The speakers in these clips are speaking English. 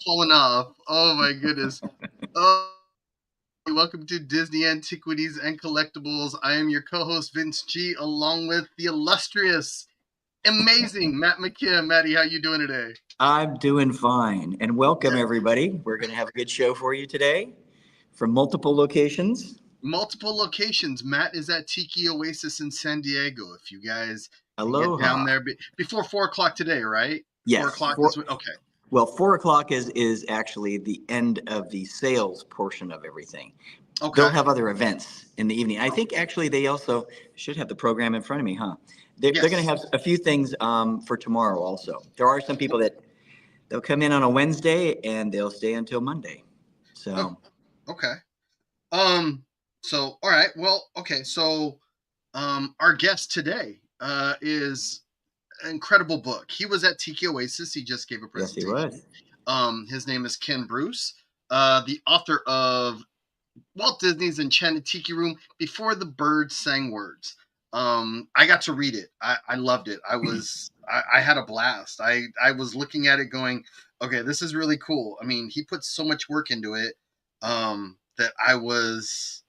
Falling off. Oh my goodness. Oh, welcome to Disney Antiquities and Collectibles. I am your co-host Vince G, along with the illustrious, amazing Matt McKim. Matty, how you doing today? I'm doing fine. And welcome, everybody. We're going to have a good show for you today from multiple locations. Multiple locations. Matt is at Tiki Oasis in San Diego. If you guys can get Aloha. down there before 4 o'clock today, right? Yes. 4 o'clock okay. Well, 4 o'clock is actually the end of the sales portion of everything. Okay. They'll have other events in the evening. I think actually they also should have the program in front of me, huh? They're going to have a few things for tomorrow also. There are some people that they'll come in on a Wednesday and they'll stay until Monday. So. Oh, okay. So all right. Well, okay. So our guest today is an incredible book. He was at Tiki Oasis. He just gave a presentation. Yes, he was. His name is Ken Bruce, the author of Walt Disney's Enchanted Tiki Room, Before the Birds Sang Words. I got to read it. I loved it. I had a blast. I was looking at it going, okay, this is really cool. I mean, he put so much work into it that I was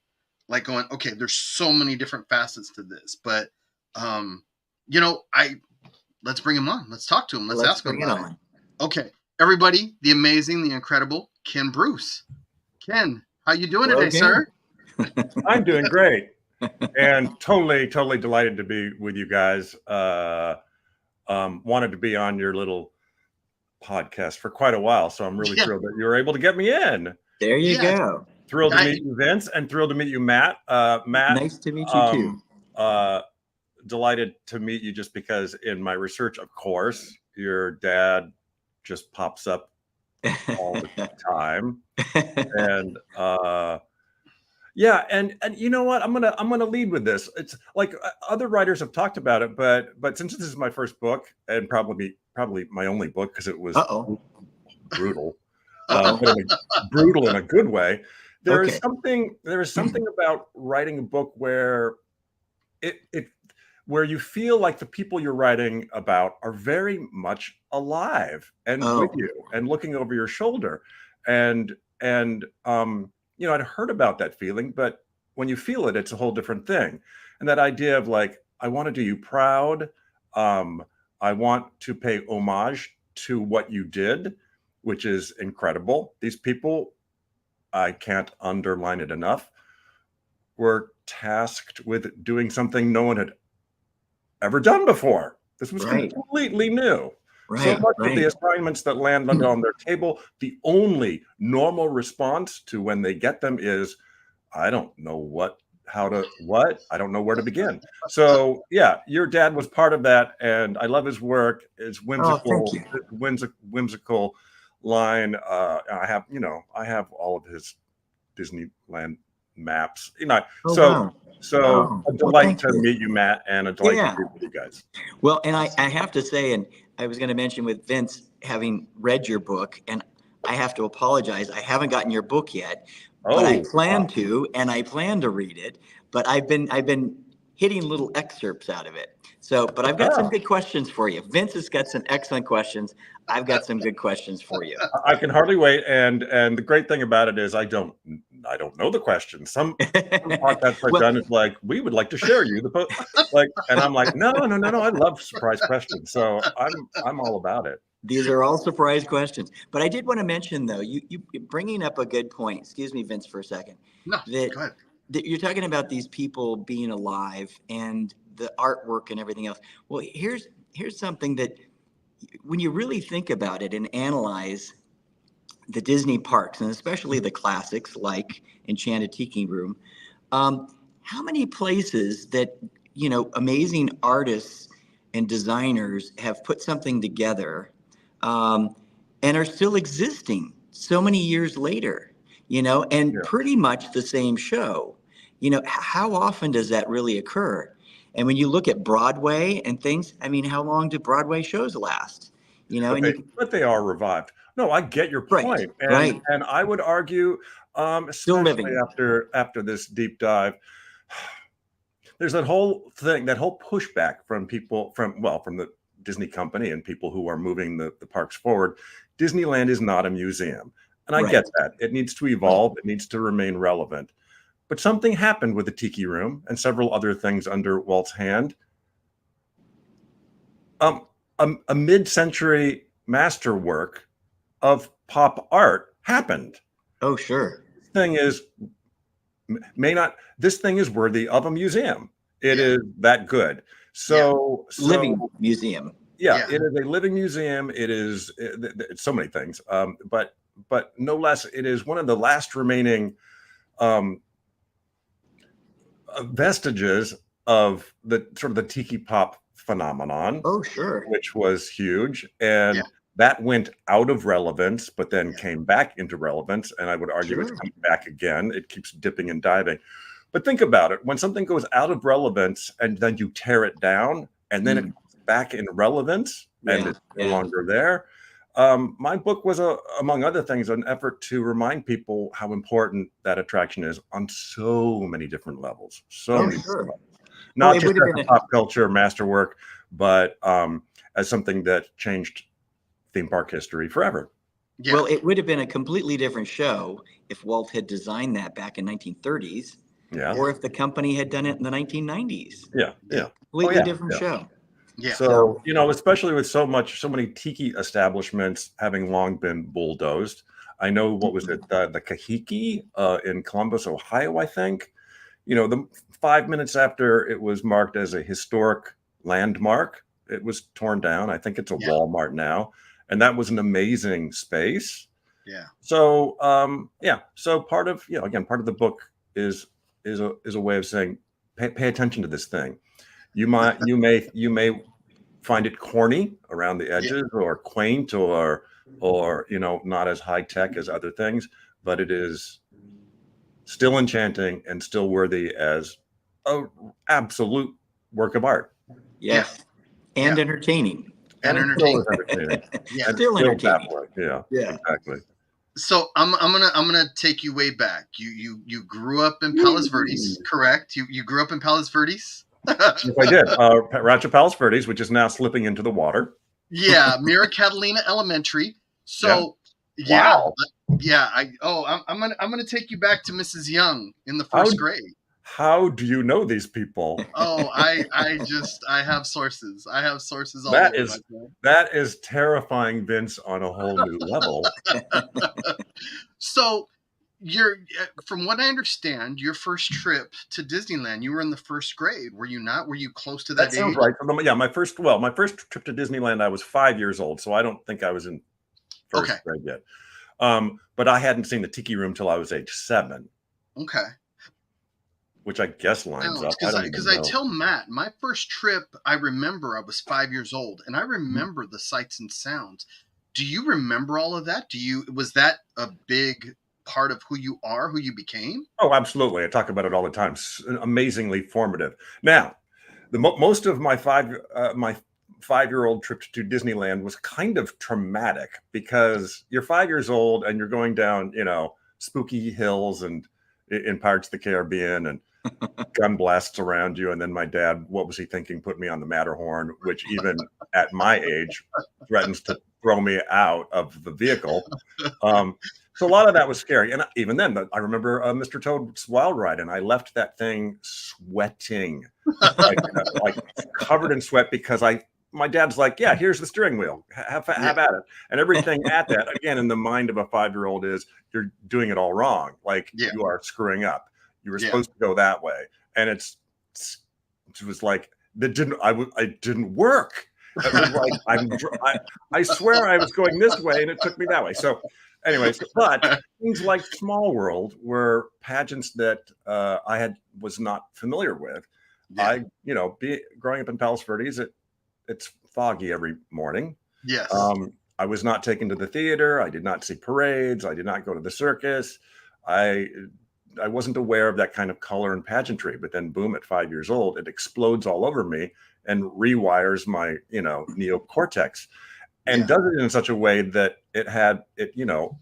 like going, okay, there's so many different facets to this. But let's bring him on. Let's talk to him. Let's ask him about it. Okay, everybody, the amazing, the incredible Ken Bruce. Ken, how you doing today, sir? I'm doing great, and totally delighted to be with you guys. Wanted to be on your little podcast for quite a while, so I'm really thrilled that you were able to get me in. There you go. Thrilled to meet you, Vince, and thrilled to meet you, Matt. Matt, nice to meet you too. Delighted to meet you just because in my research, of course, your dad just pops up all the time. And and you know what? I'm gonna lead with this. It's like other writers have talked about it, but since this is my first book and probably my only book because it was brutal, brutal in a good way. There is something about writing a book where where you feel like the people you're writing about are very much alive and with you and looking over your shoulder. And I'd heard about that feeling, but when you feel it, it's a whole different thing. And that idea of like, I want to do you proud. I want to pay homage to what you did, which is incredible. These people, I can't underline it enough, were tasked with doing something no one had ever done before. This was completely new. So much of the assignments that land on their table, the only normal response to when they get them is, I don't know I don't know where to begin. So yeah, your dad was part of that, and I love his work. It's whimsical, whimsical line. I have all of his Disneyland maps. So a delight to meet you, Matt, and a delight to be with you guys. Well, and I have to say, and I was going to mention with Vince having read your book, and I have to apologize. I haven't gotten your book yet, but I plan to, and I plan to read it. But I've been hitting little excerpts out of it. So, but I've got some good questions for you. Vince has got some excellent questions. I've got some good questions for you. I can hardly wait. And the great thing about it is I don't know the questions. Some podcasts I've done is like, we would like to share you and I'm like, no. I love surprise questions. So I'm all about it. These are all surprise questions. But I did want to mention though, you bringing up a good point. Excuse me, Vince, for a second. No, go ahead. That you're talking about these people being alive and the artwork and everything else. Well, here's something that when you really think about it and analyze the Disney parks, and especially the classics like Enchanted Tiki Room, how many places that, amazing artists and designers have put something together and are still existing so many years later, pretty much the same show. How often does that really occur? And when you look at Broadway and things, I mean, how long do Broadway shows last? But they are revived. No, I get your point. And I would argue, especially after this deep dive, there's that whole thing, that whole pushback from people from the Disney company and people who are moving the parks forward. Disneyland is not a museum. And I Right. get that. It needs to evolve. It needs to remain relevant. But something happened with the Tiki Room and several other things under Walt's hand. A mid-century masterwork of pop art happened. Oh, sure. This thing is worthy of a museum. It is that good. So living museum. Yeah, it is a living museum. It is it's so many things. But no less, it is one of the last remaining vestiges of the sort of the tiki pop phenomenon. Oh, sure. Which was huge. And that went out of relevance, but then came back into relevance. And I would argue it's coming back again. It keeps dipping and diving. But think about it. When something goes out of relevance and then you tear it down and then it comes back in relevance and it's no longer there. My book was, among other things, an effort to remind people how important that attraction is on so many different levels. Different levels. Not just as a pop culture masterwork, but as something that changed theme park history forever. Yeah. Well, it would have been a completely different show if Walt had designed that back in 1930s. Yeah. Or if the company had done it in the 1990s. Yeah. Completely different show. Yeah. So, especially with so many tiki establishments having long been bulldozed. I know, what was it? The Kahiki in Columbus, Ohio, I think. The 5 minutes after it was marked as a historic landmark, it was torn down. I think it's a Walmart now. And that was an amazing space. Yeah. So, So part of the book is a way of saying, pay attention to this thing. You may find it corny around the edges or quaint or not as high tech as other things, but it is still enchanting and still worthy as a absolute work of art. Yes. And entertaining. And entertaining. Still entertaining. Yeah, exactly. So I'm gonna take you way back. You grew up in Palos Verdes, correct? You grew up in Palos Verdes? Yes, I did. Rancho Palos Verdes, which is now slipping into the water. Yeah, Mira Catalina Elementary. So wow. I'm gonna take you back to Mrs. Young in the first grade. How do you know these people? Oh, I have sources. I have sources all over. That is terrifying, Vince, on a whole new level. So, from what I understand, your first trip to Disneyland, you were in the first grade. Were you not? Were you close to that age? Sounds right. Yeah, my first trip to Disneyland, I was 5 years old, so I don't think I was in first grade yet. But I hadn't seen the Tiki Room till I was age 7. Okay. Which I guess lines up. Because I tell Matt, my first trip, I remember I was 5 years old, and I remember the sights and sounds. Do you remember all of that? Was that a big part of who you are, who you became? Oh, absolutely. I talk about it all the time. It's amazingly formative. Now, most of my 5-year-old trip to Disneyland was kind of traumatic because you're 5 years old and you're going down, spooky hills and in Pirates of the Caribbean and gun blasts around you. And then my dad, what was he thinking? Put me on the Matterhorn, which even at my age threatens to throw me out of the vehicle. So a lot of that was scary. And even then, I remember Mr. Toad's Wild Ride, and I left that thing sweating, like covered in sweat because my dad's like, yeah, here's the steering wheel. Have at it. And everything at that, again, in the mind of a 5-year-old is you're doing it all wrong. Like you are screwing up. You were supposed to go that way. And it was like, it didn't work. It was like, I swear I was going this way and it took me that way. So anyways, but things like Small World were pageants that I was not familiar with. Yeah. Growing up in Palos Verdes, it's foggy every morning. Yes. I was not taken to the theater. I did not see parades. I did not go to the circus. I wasn't aware of that kind of color and pageantry, but then boom, at 5 years old, it explodes all over me and rewires my, neocortex and does it in such a way that it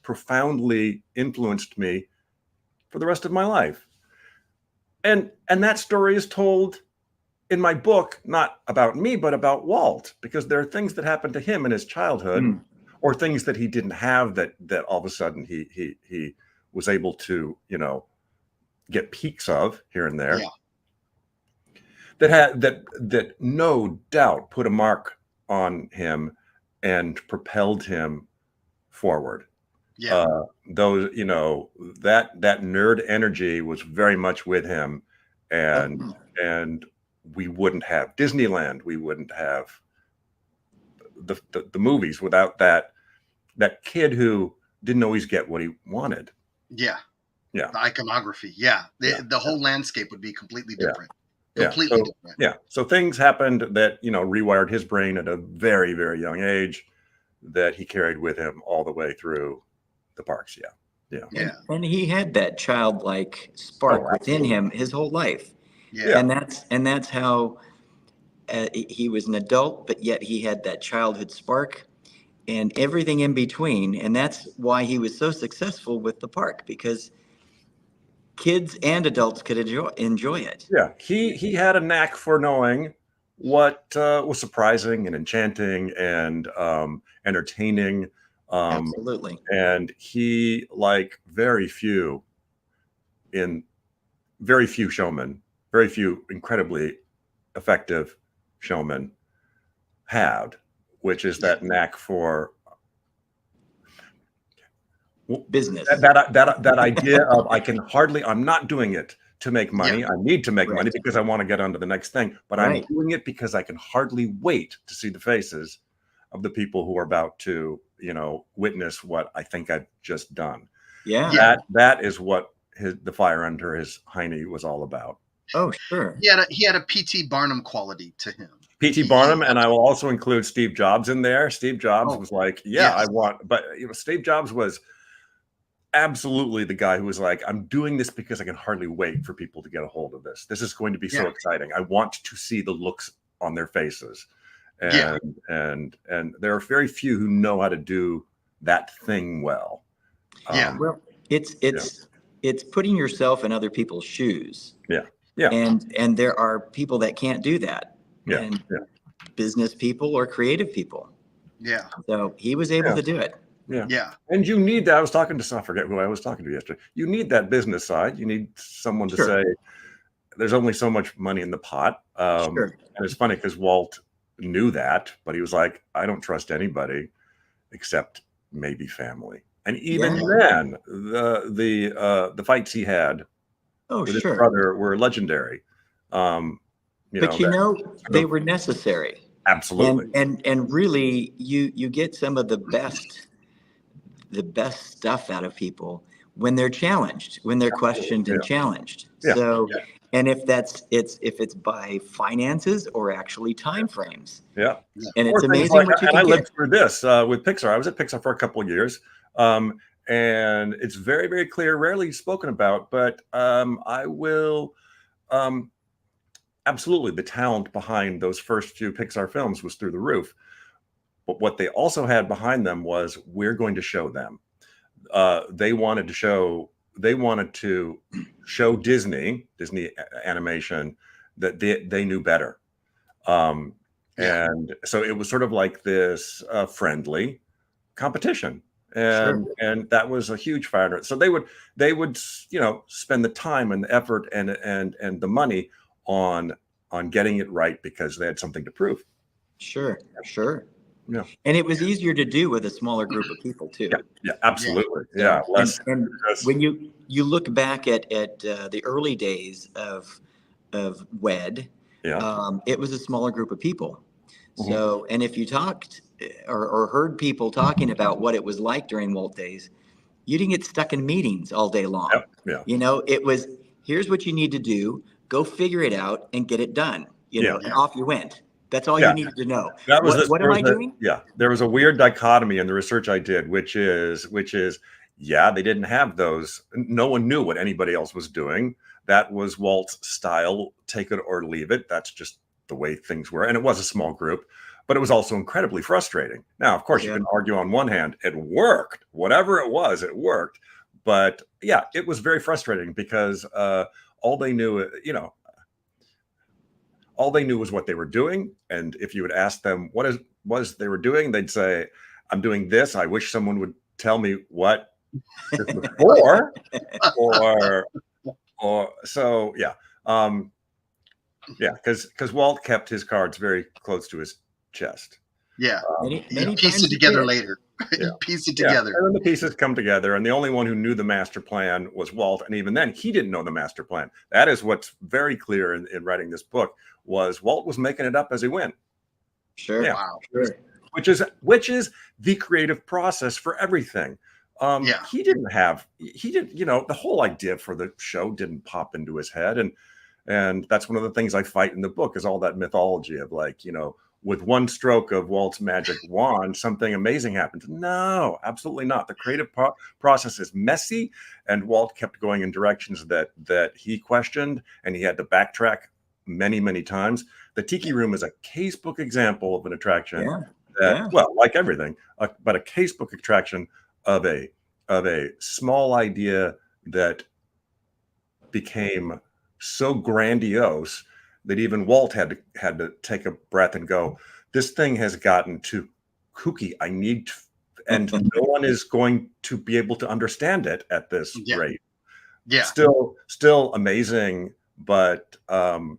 profoundly influenced me for the rest of my life. And that story is told in my book, not about me, but about Walt, because there are things that happened to him in his childhood or things that he didn't have that all of a sudden he was able to, get peaks of here and there. Yeah. That no doubt put a mark on him and propelled him forward. Yeah. Those, that nerd energy was very much with him, and we wouldn't have Disneyland, we wouldn't have the movies without that kid who didn't always get what he wanted. Yeah. Yeah. The iconography. Yeah. The whole landscape would be completely different. Yeah. Different. Yeah. So things happened that, rewired his brain at a very, very young age that he carried with him all the way through the parks. Yeah. And he had that childlike spark within him his whole life. Yeah. And that's how he was an adult, but yet he had that childhood spark and everything in between. And that's why he was so successful with the park, because kids and adults could enjoy it. Yeah, he had a knack for knowing what was surprising and enchanting and entertaining. Absolutely. And he, like very few showmen, very few incredibly effective showmen had, which is that knack for business. That idea of I'm not doing it to make money. I need to make money because I want to get on to the next thing, but I'm doing it because I can hardly wait to see the faces of the people who are about to, witness what I think I've just done. Yeah. That is what the fire under his hiney was all about. Oh, sure. He had a P.T. Barnum quality to him. P.T. Barnum, and I will also include Steve Jobs in there. Steve Jobs was like, but Steve Jobs was absolutely the guy who was like, I'm doing this because I can hardly wait for people to get a hold of this. This is going to be so exciting. I want to see the looks on their faces. And there are very few who know how to do that thing well. Well, it's putting yourself in other people's shoes. Yeah. And there are people that can't do that. And business people or creative people. Yeah. So he was able to do it. Yeah. And you need that. I forget who I was talking to yesterday. You need that business side. You need someone to say, there's only so much money in the pot. And it's funny because Walt knew that, but he was like, I don't trust anybody except maybe family. And even then, the fights he had with his brother were legendary. They were necessary. Absolutely. And really, you get some of the best stuff out of people when they're challenged, when they're questioned and challenged. And if it's by finances or actually time frames. And it's amazing what you can I get. lived through this with Pixar. I was at Pixar for a couple of years. And it's very, very clear, rarely spoken about, but I will absolutely, the talent behind those first few Pixar films was through the roof. But what they also had behind them was, we're going to show them. They wanted to show Disney animation that they knew better. And so it was sort of like this friendly competition. And that was a huge factor. So they would spend the time and the effort and the money on getting it right because they had something to prove. Sure. Yeah. And it was easier to do with a smaller group of people too. Yeah, absolutely. And when you look back at the early days of WED, it was a smaller group of people. Mm-hmm. So, and if you talked or heard people talking about what it was like during Walt days, you didn't get stuck in meetings all day long. It was, here's what you need to do, go figure it out and get it done. And off you went. That's all you needed to know. What am I doing? There was a weird dichotomy in the research I did, which is, they didn't have those. No one knew what anybody else was doing. That was Walt's style, take it or leave it. That's just the way things were. And it was a small group, but it was also incredibly frustrating. Now, of course, you can argue on one hand, it worked. Whatever it was, it worked. But it was very frustrating because all they knew, all they knew was what they were doing. And if you would ask them what they were doing, they'd say, I'm doing this. I wish someone would tell me what this was for, or so yeah. Yeah, because Walt kept his cards very close to his chest. Yeah, Many he pieced times it he together did. later. Yeah. He pieced it Yeah, together. and then the pieces come together, and the only one who knew the master plan was Walt, and even then, he didn't know the master plan. That is what's very clear in writing this book, was Walt was making it up as he went. Sure. Yeah. Wow. Sure. Which is the creative process for everything. Yeah. He didn't, the whole idea for the show didn't pop into his head. And that's one of the things I fight in the book, is all that mythology of, like, with one stroke of Walt's magic wand, something amazing happens. No, absolutely not. The creative process is messy, and Walt kept going in directions that he questioned, and he had to backtrack many, many times. The Tiki Room is a casebook example of an attraction well, like everything, but a casebook attraction of a small idea that became so grandiose that even Walt had to take a breath and go, this thing has gotten too kooky. I need to, and no one is going to be able to understand it at this rate. Yeah. Still amazing. But so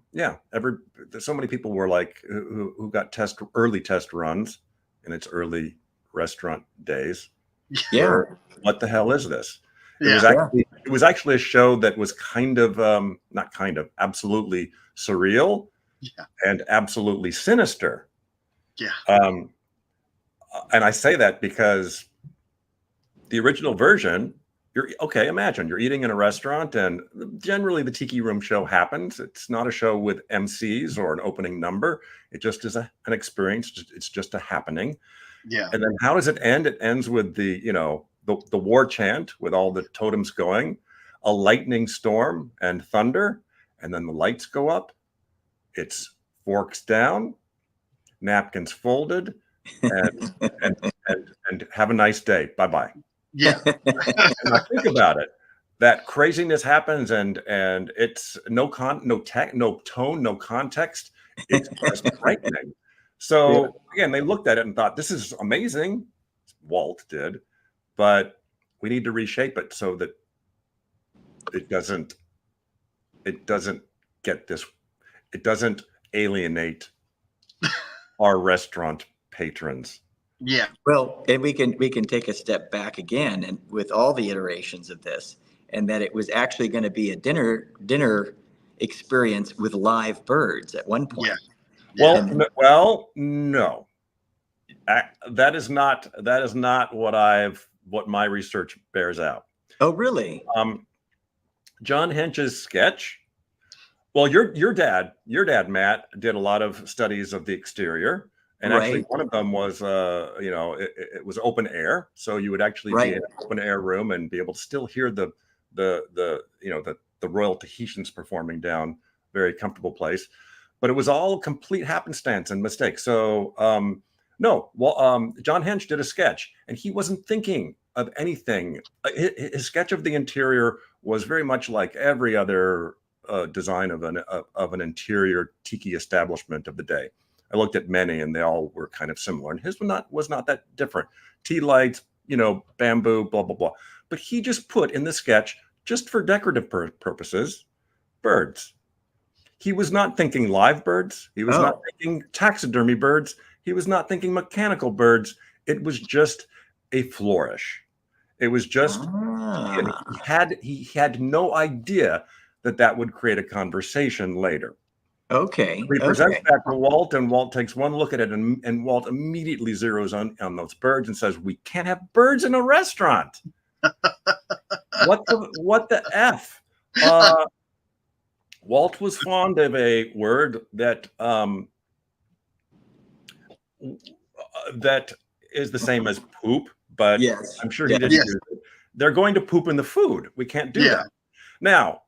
many people were like, who got early test runs in its early restaurant days. Yeah. What the hell is this? It was actually a show that was absolutely surreal and absolutely sinister. Yeah. And I say that because the original version, imagine you're eating in a restaurant, and generally the Tiki Room show happens. It's not a show with MCs or an opening number. It just is an experience. It's just a happening. Yeah. And then how does it end? It ends with the war chant, with all the totems going, a lightning storm and thunder, and then the lights go up. It's forks down, napkins folded, and have a nice day. Bye-bye. Yeah. And I think about it, that craziness happens, and it's no tone, no context. It's just frightening. So again, they looked at it and thought, this is amazing. Walt did, but we need to reshape it so that it doesn't alienate our restaurant patrons. Yeah. Well, and we can take a step back again, and with all the iterations of this, and that it was actually going to be a dinner experience with live birds at one point. Yeah. Well, no. That is not what my research bears out. Oh, really? John Hench's sketch. Well, your dad, Matt, did a lot of studies of the exterior, and actually one of them was, it was open air, so you would actually be in an open air room and be able to still hear the Royal Tahitians performing down, very comfortable place. But it was all complete happenstance and mistake. So John Hench did a sketch, and he wasn't thinking of anything. His sketch of the interior was very much like every other design of an interior tiki establishment of the day. I looked at many, and they all were kind of similar, and his was not that different. Tea lights, bamboo, blah blah blah. But he just put in the sketch, just for decorative purposes, birds. He was not thinking live birds. He was not thinking taxidermy birds. He was not thinking mechanical birds. It was just a flourish. It was just he had no idea that would create a conversation later. Okay. He presents back to Walt, and Walt takes one look at it, and Walt immediately zeroes on those birds and says, "We can't have birds in a restaurant." What the F? Walt was fond of a word that is the same as poop, but I'm sure he didn't use it. They're going to poop in the food. We can't do that. Now,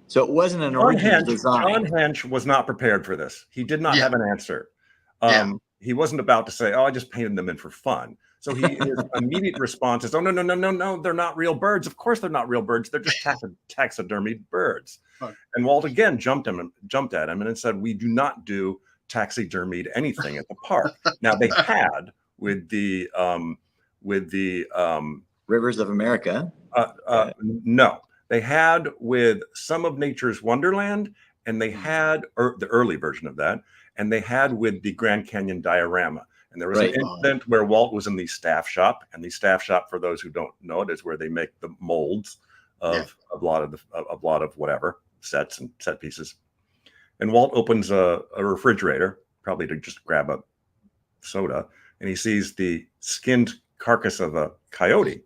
so it wasn't an original design. John Hench was not prepared for this. He did not have an answer. He wasn't about to say, "Oh, I just painted them in for fun." So his immediate response is, "Oh, no, they're not real birds. Of course they're not real birds. They're just taxidermied birds." Right. And Walt again jumped at him and said, "We do not do taxidermied anything at the park." Now they had with the Rivers of America. No, they had with some of Nature's Wonderland, and they had the early version of that, and they had with the Grand Canyon Diorama. And there was an incident where Walt was in the staff shop, and the staff shop, for those who don't know it, is where they make the molds of a lot of whatever sets and set pieces. And Walt opens a refrigerator, probably to just grab a soda, and he sees the skinned carcass of a coyote.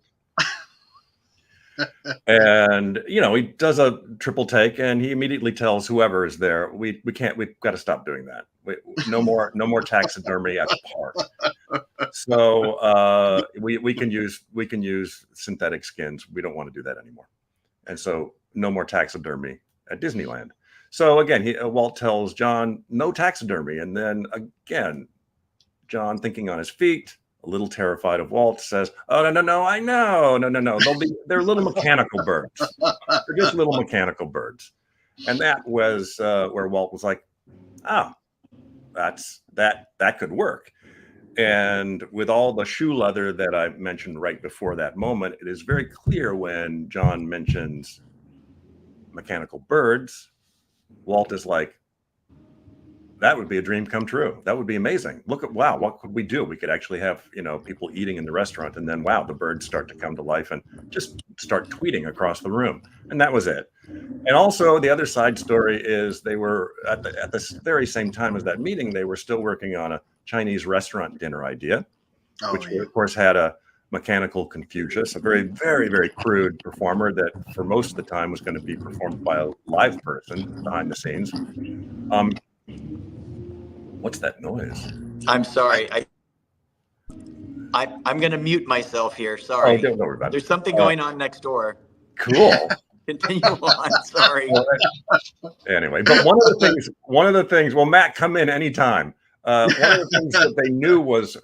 And he does a triple take, and he immediately tells whoever is there, we've got to stop doing that. No more taxidermy at the park. So we can use synthetic skins. We don't want to do that anymore. And so no more taxidermy at Disneyland. So again, Walt tells John, no taxidermy. And then again, John, thinking on his feet, a little terrified of Walt, says, "Oh, no, I know. No. They're little mechanical birds. They're just little mechanical birds." And that was where Walt was like, "Oh, that could work." And with all the shoe leather that I mentioned right before that moment, it is very clear when John mentions mechanical birds, Walt is like, that would be a dream come true. That would be amazing. Wow, what could we do? We could actually have, people eating in the restaurant, and then, wow, the birds start to come to life and just start tweeting across the room. And that was it. And also the other side story is they were at the very same time as that meeting, they were still working on a Chinese restaurant dinner idea, which of course had a mechanical Confucius, a very, very, very crude performer that for most of the time was going to be performed by a live person behind the scenes. What's that noise? I'm sorry. I'm going to mute myself here. Sorry. Oh, don't worry about it. There's something going on next door. Cool. Continue on. Sorry. Anyway, but one of the things. Well, Matt, come in anytime. One of the things that they knew was,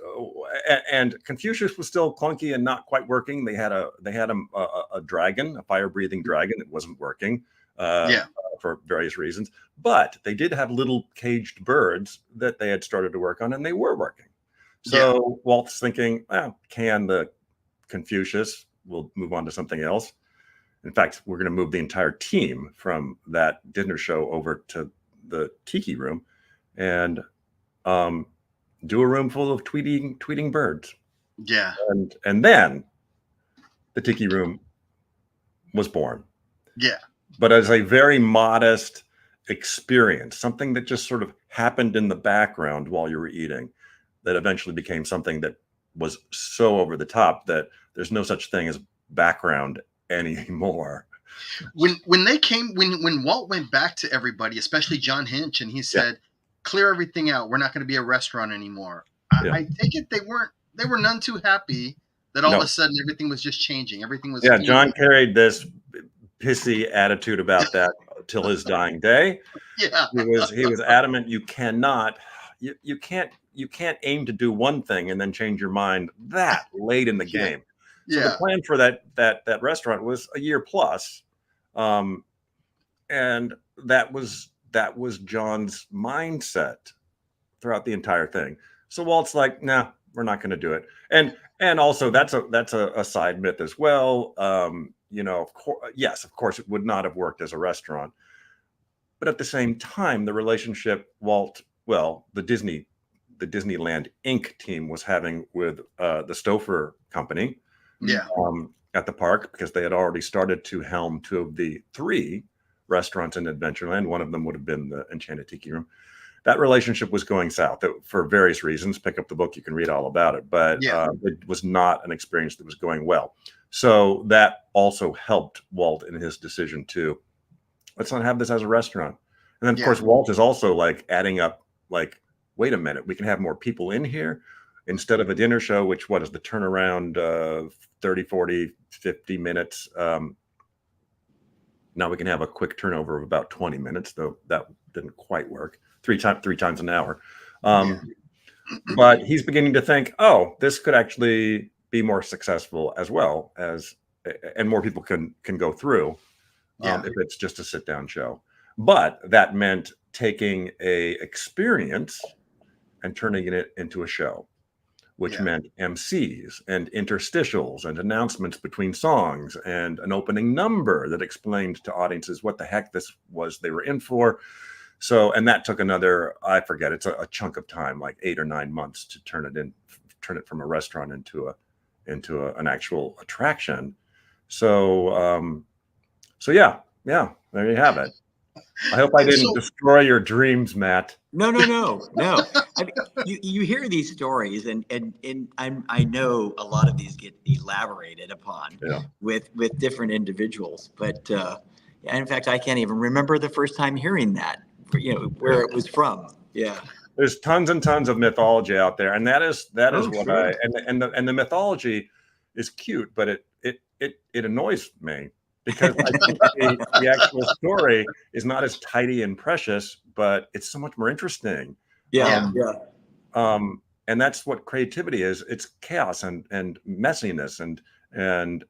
and Confucius was still clunky and not quite working. They had a dragon, a fire-breathing dragon that wasn't working. For various reasons, but they did have little caged birds that they had started to work on, and they were working. So Walt's thinking, can the Confucius, we'll move on to something else. In fact, we're going to move the entire team from that dinner show over to the Tiki Room and do a room full of tweeting birds. Yeah. And then the Tiki Room was born. Yeah. But as a very modest experience, something that just sort of happened in the background while you were eating, that eventually became something that was so over the top that there's no such thing as background anymore. When Walt went back to everybody, especially John Hinch, and he said, clear everything out. We're not going to be a restaurant anymore. I take it they were none too happy that all of a sudden everything was just changing. Everything was John carried this pissy attitude about that till his dying day. Yeah. He was adamant you can't aim to do one thing and then change your mind that late in the game. So the plan for that restaurant was a year plus. And that was John's mindset throughout the entire thing. So Walt's like, nah, we're not going to do it. And also that's a side myth as well. Of course, it would not have worked as a restaurant. But at the same time, the relationship the Disneyland Inc. team was having with the Stouffer Company at the park, because they had already started to helm 2 of the 3 restaurants in Adventureland. One of them would have been the Enchanted Tiki Room. That relationship was going south for various reasons. Pick up the book, you can read all about it. But it was not an experience that was going well. So that also helped Walt in his decision to, let's not have this as a restaurant. And then, of course, Walt is also like adding up, like, wait a minute, we can have more people in here instead of a dinner show, which what is the turnaround, 30, 40, 50 minutes. Now we can have a quick turnover of about 20 minutes, though that didn't quite work. Three times an hour. But he's beginning to think, this could actually be more successful as well as, and more people can go through if it's just a sit down show. But that meant taking a experience and turning it into a show. which meant MCs and interstitials and announcements between songs and an opening number that explained to audiences what the heck this was they were in for. So, and that took another, I forget, it's a chunk of time, like 8 or 9 months to turn it from a restaurant into an actual attraction. So, yeah, there you have it. I hope I didn't destroy your dreams, Matt. No. I mean, you hear these stories, and I know a lot of these get elaborated upon with different individuals. But in fact, I can't even remember the first time hearing that. Where it was from. Yeah. There's tons and tons of mythology out there, and that is what sure. And the mythology is cute, but it annoys me. Because I think the actual story is not as tidy and precious, but it's so much more interesting. And that's what creativity is. It's chaos and messiness, and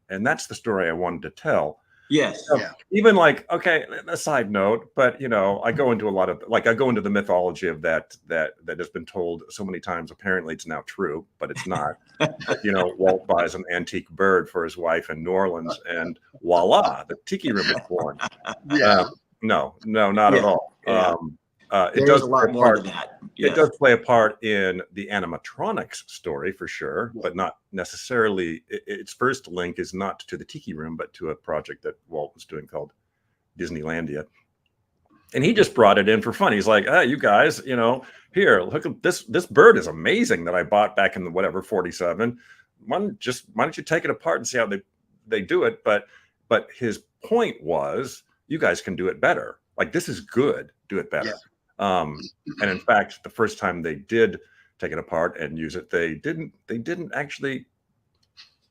that's the story I wanted to tell. Yes. So even like, okay, a side note, but I go into the mythology of that has been told so many times. Apparently it's now true, but it's not. Walt buys an antique bird for his wife in New Orleans, and voila, the tiki room is born. No, not at all. It does a lot more to that. It does play a part in the animatronics story for sure, but not necessarily. Its first link is not to the tiki room, but to a project that Walt was doing called Disneylandia. And he just brought it in for fun. He's like, "Hey, you guys, here, look at this. This bird is amazing that I bought back in the 47. Why don't you take it apart and see how they do it?" But his point was, you guys can do it better. Like, this is good. Do it better. And in fact, the first time they did take it apart and use it, they didn't actually.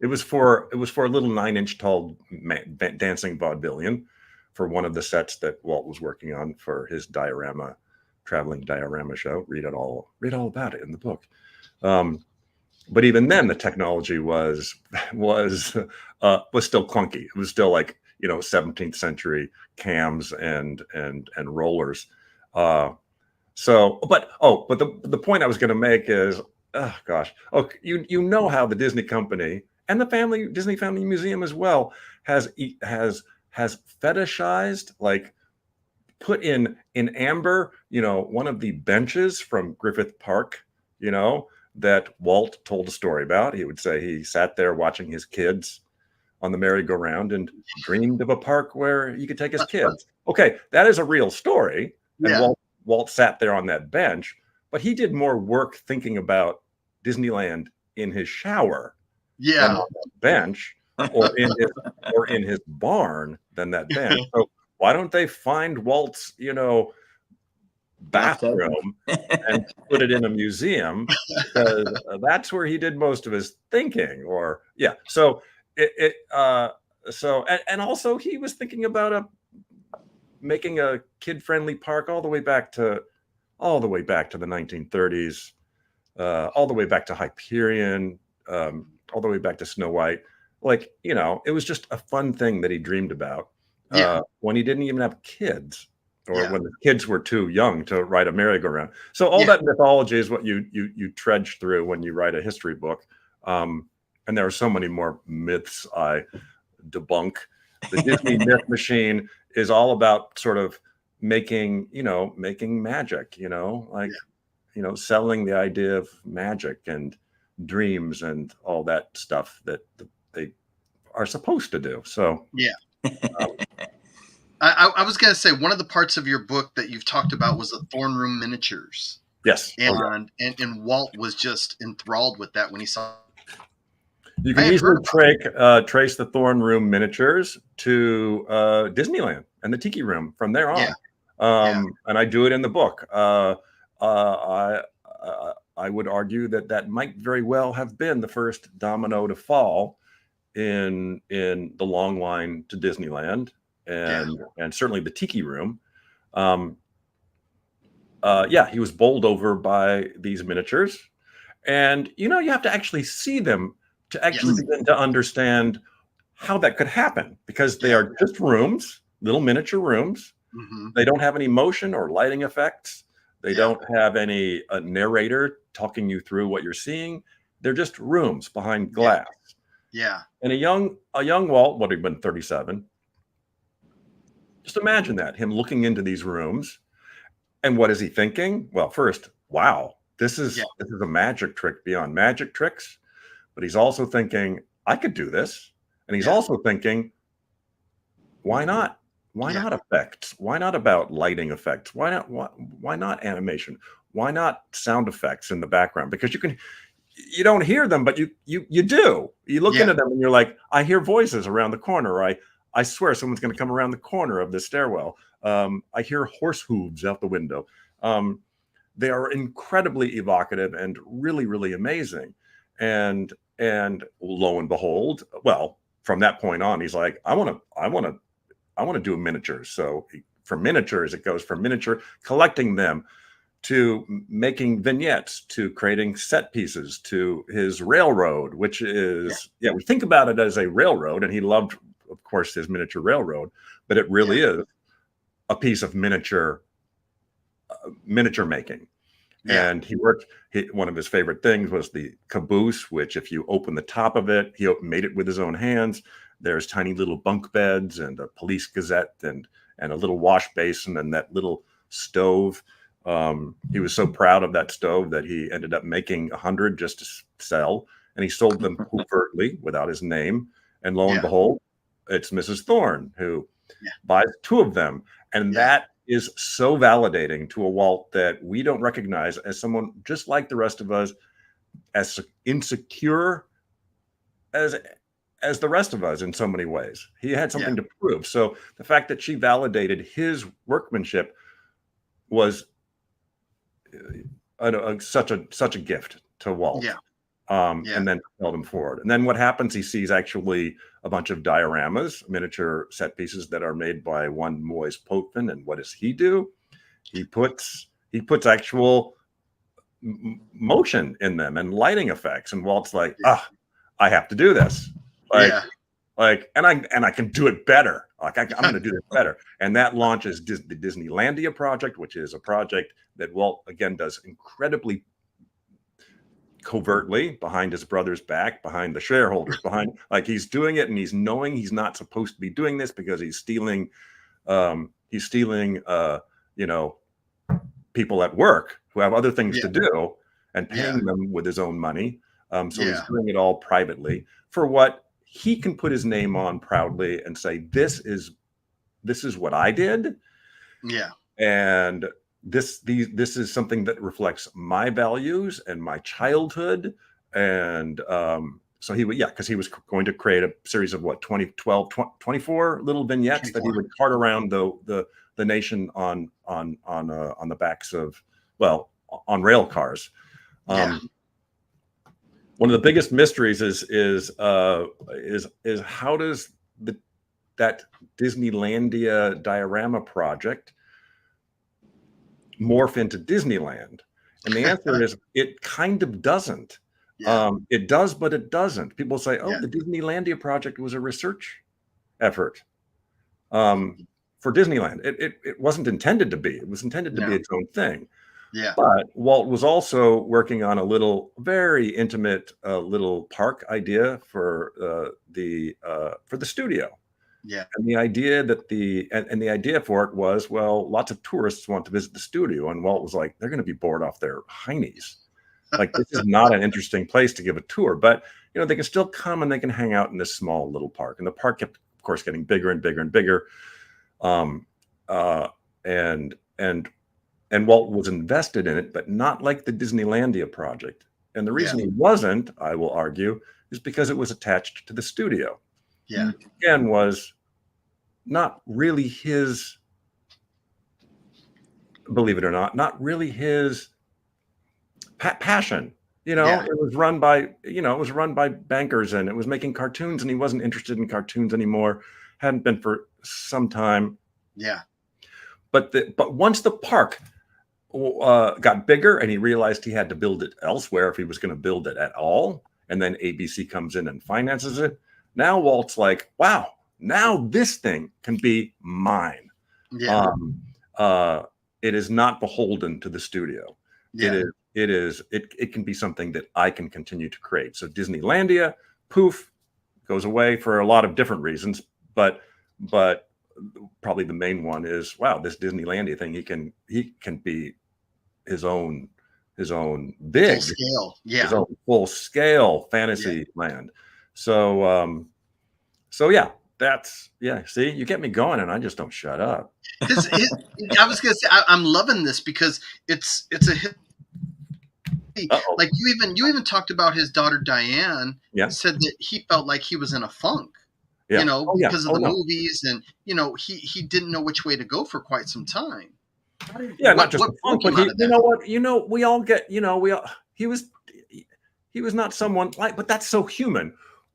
It was for a little 9-inch tall dancing vaudevillian for one of the sets that Walt was working on for his traveling diorama show. Read all about it in the book. But even then, the technology was still clunky. It was still like 17th century cams and rollers. But the point I was going to make is, oh gosh, how the Disney company and the Disney Family Museum as well has fetishized, like, put in amber, one of the benches from Griffith Park, that Walt told a story about. He would say he sat there watching his kids on the merry-go-round and dreamed of a park where he could take his kids. Okay, that is a real story. And Walt sat there on that bench, but he did more work thinking about Disneyland in his shower than on that bench or in his barn than that bench. So why don't they find Walt's, bathroom and put it in a museum? Because that's where he did most of his thinking. And also he was thinking about making a kid-friendly park all the way back to the 1930s, all the way back to Hyperion, all the way back to Snow White. Like, it was just a fun thing that he dreamed about when he didn't even have kids, or when the kids were too young to ride a merry-go-round. So all that mythology is what you trudge through when you write a history book. And there are so many more myths I debunk. The Disney myth machine is all about sort of making magic, selling the idea of magic and dreams and all that stuff that they are supposed to do. So I was going to say, one of the parts of your book that you've talked about was the Thorn Room miniatures. Yes. And Walt was just enthralled with that when he saw. You can easily trace the Thorn Room miniatures to Disneyland and the Tiki Room from there on. And I do it in the book. I would argue that might very well have been the first domino to fall in the long line to Disneyland and certainly the Tiki Room. He was bowled over by these miniatures, and you have to actually see them to actually begin to understand how that could happen, because they are just rooms, little miniature rooms. Mm-hmm. They don't have any motion or lighting effects. They don't have any narrator talking you through what you're seeing. They're just rooms behind glass. Yeah. And a young Walt would have been 37. Just imagine that, him looking into these rooms. And what is he thinking? Well, first, wow, this is a magic trick beyond magic tricks. But he's also thinking, I could do this. And he's also thinking, why not? Why not effects? Why not about lighting effects? Why not animation? Why not sound effects in the background? Because you don't hear them, but you do. You look into them and you're like, I hear voices around the corner. I swear someone's going to come around the corner of the stairwell. I hear horse hooves out the window. They are incredibly evocative and really, really amazing. And lo and behold, well, from that point on, he's like, I want to do miniatures. So for miniatures, it goes from miniature collecting them to making vignettes, to creating set pieces, to his railroad, which is, we think about it as a railroad, and he loved, of course, his miniature railroad, but it really is a piece of miniature making. And one of his favorite things was the caboose, which if you open the top of it, he made it with his own hands. There's tiny little bunk beds and a police gazette and a little wash basin and that little stove. He was so proud of that stove that he ended up making 100 just to sell, and he sold them covertly without his name. And lo and behold, it's Mrs. Thorne who buys 2 of them. And that is so validating to a Walt that we don't recognize as someone just like the rest of us, as insecure as the rest of us in so many ways. He had something to prove. So the fact that she validated his workmanship was such a gift to Walt. And then propelled him forward. And then what happens? He sees actually a bunch of dioramas, miniature set pieces that are made by one Moise Potvin. And what does he do? He puts actual motion in them and lighting effects. And Walt's like, I have to do this. And I can do it better. Like I'm going to do this better. And that launches the Disneylandia project, which is a project that Walt again does incredibly covertly behind his brother's back, behind the shareholders, behind, like, he's doing it and he's knowing he's not supposed to be doing this because he's stealing people at work who have other things to do and paying them with his own money. So he's doing it all privately for what he can put his name on proudly and say, this is what I did. And this is something that reflects my values and my childhood. And so he would, because he was going to create a series of 24 little vignettes that he would cart around the nation on the backs of, on rail cars. One of the biggest mysteries is how does that Disneylandia diorama project morph into Disneyland? And the answer is it kind of doesn't. It does, but it doesn't. People say, the Disneylandia project was a research effort for Disneyland. It wasn't intended to be. It was intended to be its own thing. But Walt was also working on a little, very intimate little park idea for the studio. And the idea that the idea for it was, lots of tourists want to visit the studio, and Walt was like, they're going to be bored off their heinies. Like, this is not an interesting place to give a tour, but they can still come and they can hang out in this small little park. And the park kept, of course, getting bigger and bigger and bigger. And Walt was invested in it, but not like the Disneylandia project. And the reason he wasn't, I will argue, is because it was attached to the studio. Again, was not really his, believe it or not really his passion. It was run by bankers, and it was making cartoons, and he wasn't interested in cartoons anymore. Hadn't been for some time. But once the park got bigger and he realized he had to build it elsewhere if he was going to build it at all, and then ABC comes in and finances it, now Walt's like, wow, now this thing can be mine. It is not beholden to the studio. It is it can be something that I can continue to create. So Disneylandia, poof, goes away for a lot of different reasons, but probably the main one is, wow, this Disneylandia thing, he can be his own big full scale, his own full scale fantasy land. So yeah, see, you get me going and I just don't shut up. I was gonna say, I'm loving this because it's a hit. Like you even talked about his daughter Diane. Said that he felt like he was in a funk, because of the movies, and he didn't know which way to go for quite some time. Not just a funk, but you know what, we all get, he was not someone like, but that's so human.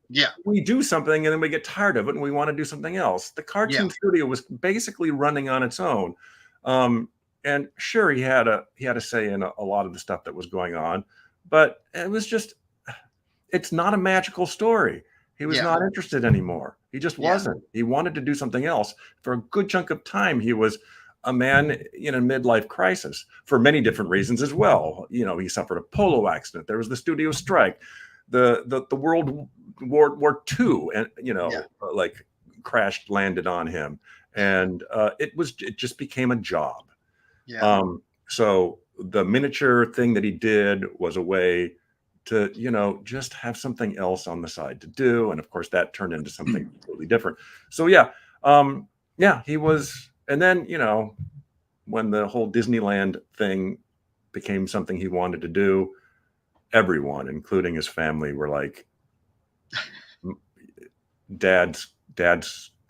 Yeah, we do something and then we get tired of it and we want to do something else. The cartoon studio was basically running on its own, and sure, he had a say in a lot of the stuff that was going on, but it's not a magical story. He was not interested anymore. He just wasn't. He wanted to do something else. For a good chunk of time, he was a man in a midlife crisis for many different reasons as well. He suffered a polo accident. There was the studio strike, the World War II, and like landed on him, and it just became a job. So the miniature thing that he did was a way to just have something else on the side to do, and of course that turned into something completely different. So he was. And then, when the whole Disneyland thing became something he wanted to do, everyone, including his family, were like, Dad's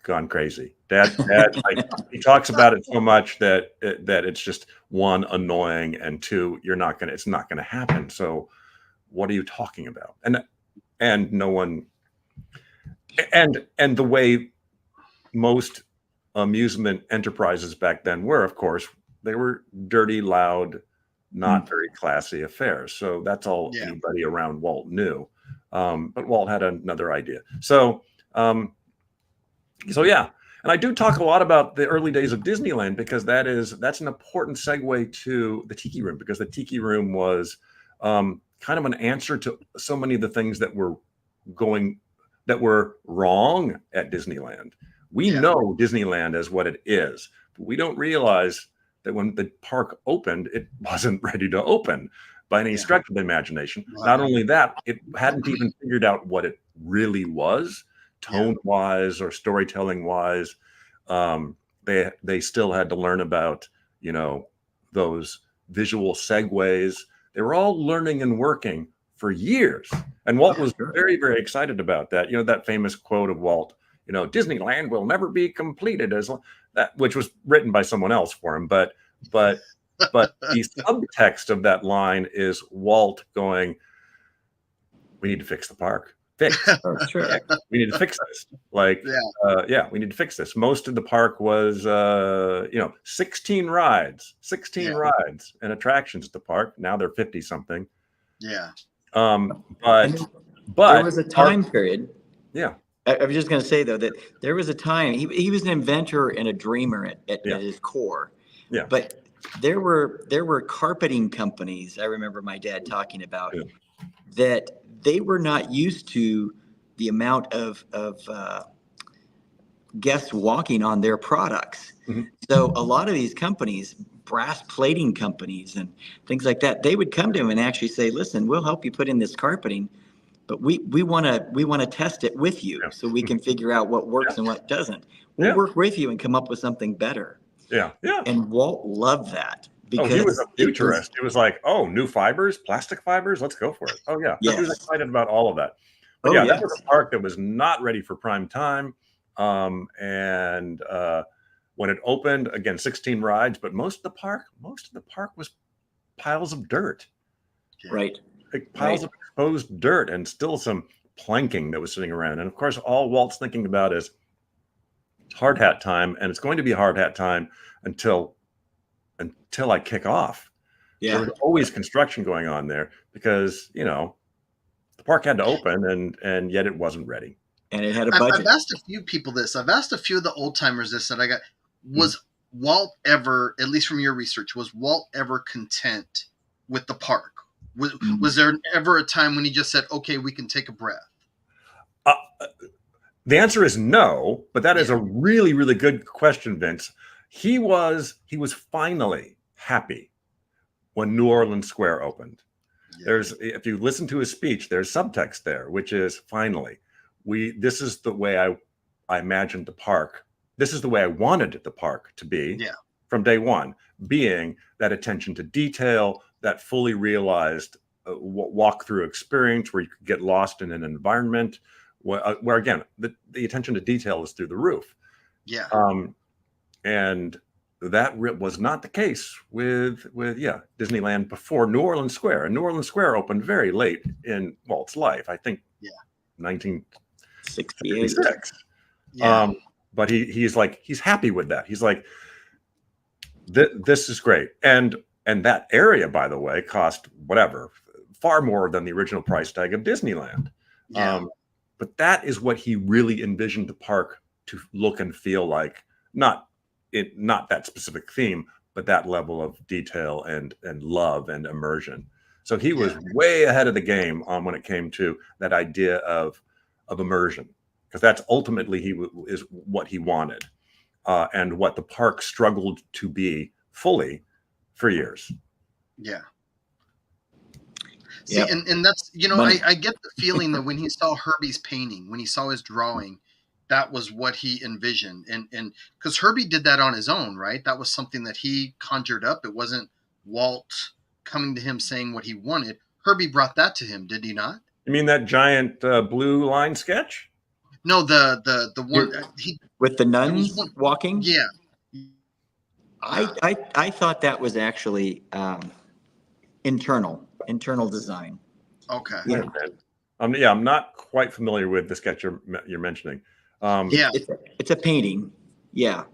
gone crazy. Dad, like, he talks about it so much that it's just, one, annoying, and two, it's not gonna happen. So what are you talking about? And no one, and the way most amusement enterprises back then were, of course, they were dirty, loud, not very classy affairs. So that's all anybody around Walt knew. But Walt had another idea. So yeah. And I do talk a lot about the early days of Disneyland because that's an important segue to the Tiki Room, because the Tiki Room was kind of an answer to so many of the things that were wrong at Disneyland. We know Disneyland as what it is, but we don't realize that when the park opened, it wasn't ready to open by any stretch of the imagination. Not only that, it hadn't even figured out what it really was, tone-wise or storytelling-wise. They still had to learn about, those visual segues. They were all learning and working for years. And Walt was very, very excited about that. That famous quote of Walt, Disneyland will never be completed which was written by someone else for him. But the subtext of that line is Walt going, we need to fix the park. We need to fix this. We need to fix this. Most of the park was, 16 rides and attractions at the park. Now they're 50 something. Yeah. But there was a time period. Yeah. I was just going to say, though, that there was a time he was an inventor and a dreamer at his core. Yeah. But there were carpeting companies, I remember my dad talking about, that they were not used to the amount of guests walking on their products. Mm-hmm. So a lot of these companies, brass plating companies and things like that, they would come to him and actually say, listen, we'll help you put in this carpeting, but we want to test it with you so we can figure out what works and what doesn't. We'll work with you and come up with something better. Yeah. Yeah. And Walt loved that. Because he was a futurist. He was like, new fibers, plastic fibers, let's go for it. Oh, yeah. Yes. He was excited about all of that. But that was a park that was not ready for prime time. And when it opened, again, 16 rides, but most of the park was piles of dirt. Right. Like piles of exposed dirt and still some planking that was sitting around. And of course, all Walt's thinking about is hard hat time, and it's going to be a hard hat time until I kick off. There was always construction going on there because, the park had to open and yet it wasn't ready. And it had a budget. I've asked a few people this. I've asked a few of the old timers this that I got. Was Walt ever, at least from your research, was Walt ever content with the park? Was there ever a time when he just said, okay, we can take a breath? The answer is no, but that is a really, really good question, Vince. He was finally happy when New Orleans Square opened. Yeah. If you listen to his speech, there's subtext there, which is finally, this is the way I imagined the park. This is the way I wanted the park to be from day one, being that attention to detail, that fully realized walk-through experience where you could get lost in an environment where again, the attention to detail is through the roof. Yeah. And that was not the case with Disneyland before New Orleans Square. And New Orleans Square opened very late in Walt's life, I think 1966. Yeah. But he's happy with that. He's like, this is great. And that area, by the way, cost whatever, far more than the original price tag of Disneyland. Yeah. But that is what he really envisioned the park to look and feel like, not that specific theme, but that level of detail and love and immersion. So he was way ahead of the game when it came to that idea of immersion, because that's ultimately is what he wanted, and what the park struggled to be fully for years. Yeah. See, and that's, I get the feeling that when he saw Herbie's painting, when he saw his drawing, that was what he envisioned. And because Herbie did that on his own, right? That was something that he conjured up. It wasn't Walt coming to him saying what he wanted. Herbie brought that to him, did he not? You mean that giant blue line sketch? No, the one with the nuns walking? Yeah. I thought that was actually internal design. Okay. Yeah. I'm not quite familiar with the sketch you're mentioning. It's a painting. Yeah.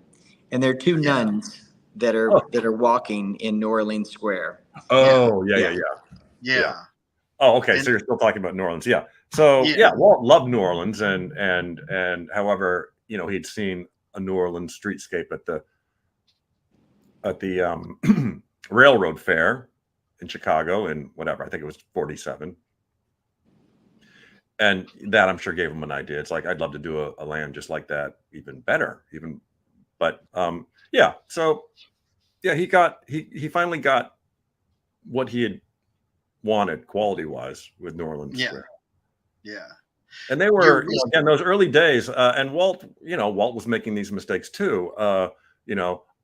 And there are two nuns that are walking in New Orleans Square. Oh, yeah. Oh, okay. So you're still talking about New Orleans. Yeah. So Walt loved New Orleans and however, he'd seen a New Orleans streetscape at the Railroad Fair in Chicago in whatever, I think it was 47. And that I'm sure gave him an idea. It's like, I'd love to do a land just like that, even better, So he finally got what he had wanted quality wise with New Orleans Square. Yeah. And they were, again, those early days, and Walt was making these mistakes too.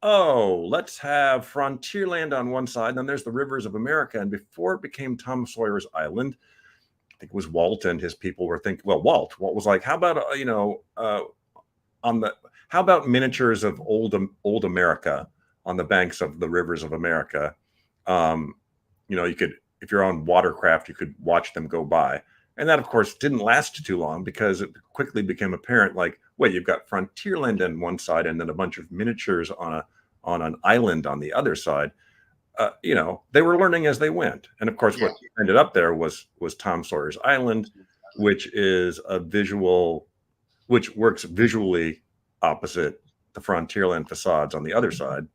Let's have Frontierland on one side, and then there's the Rivers of America. And before it became Tom Sawyer's Island, I think it was Walt and his people were thinking, Walt was like, how about, how about miniatures of old America on the banks of the Rivers of America? You could, if you're on watercraft, you could watch them go by. And that, of course, didn't last too long because it quickly became apparent, like, wait, you've got Frontierland on one side and then a bunch of miniatures on an island on the other side. They were learning as they went. And of course, what ended up there was Tom Sawyer's Island, which is which works visually opposite the Frontierland facades on the other side.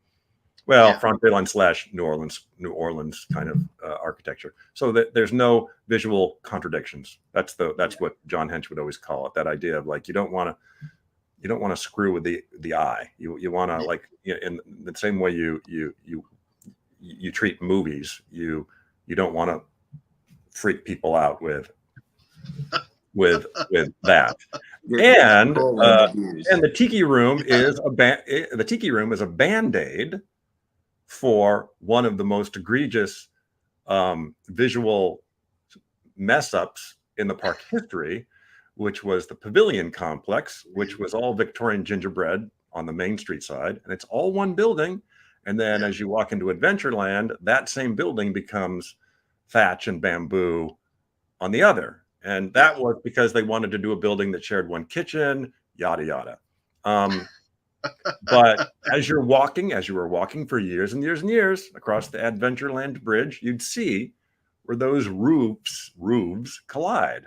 Well, Frontierland / New Orleans kind of architecture. So that there's no visual contradictions. That's what John Hench would always call it. That idea of like, you don't want to screw with the eye. You want to like, in the same way you treat movies. You don't want to freak people out with that. And the Tiki Room is a Band-Aid for one of the most egregious visual mess ups in the park history, which was the Pavilion Complex, which was all Victorian gingerbread on the Main Street side, and it's all one building. And then as you walk into Adventureland, that same building becomes thatch and bamboo on the other. And that was because they wanted to do a building that shared one kitchen, yada, yada. But as you were walking for years and years and years across the Adventureland Bridge, you'd see where those roofs collide.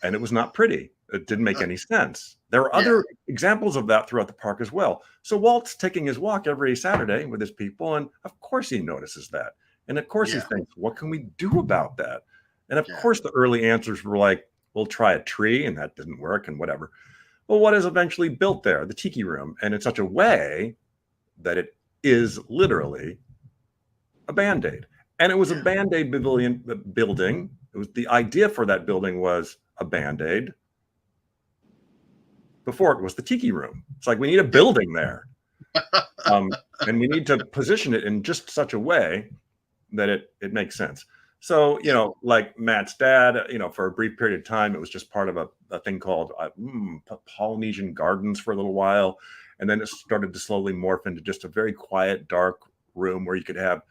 And it was not pretty. It didn't make any sense. There were other examples of that throughout the park as well. So Walt's taking his walk every Saturday with his people, and of course he notices that. And of course he Yeah. thinks, what can we do about that? And of Yeah. course the early answers were like, we'll try a tree, and that didn't work and whatever. Well, what is eventually built there? The Tiki Room, and in such a way that it is literally a Band-Aid. And it was a Yeah. Band-Aid building. It was the idea for that building was a Band-Aid. Before it was the Tiki Room. It's like, we need a building there. And we need to position it in just such a way that it makes sense. So, you know, like Matt's dad, you know, for a brief period of time, it was just part of a thing called Polynesian Gardens for a little while. And then it started to slowly morph into just a very quiet, dark room where you could have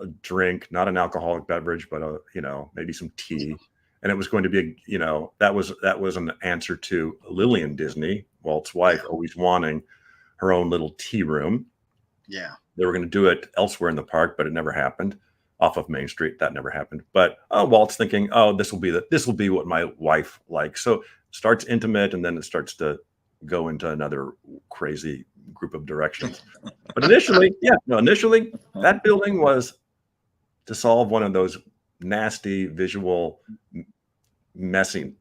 a drink, not an alcoholic beverage, but you know, maybe some tea. And it was going to be, you know, that was an answer to Lillian Disney, Walt's wife, always wanting her own little tea room. Yeah. They were going to do it elsewhere in the park, but it never happened. Off of Main Street, that never happened. But Walt's thinking, oh, this will be what my wife likes. So it starts intimate, and then it starts to go into another crazy group of directions. But initially, that building was to solve one of those nasty visual messiness.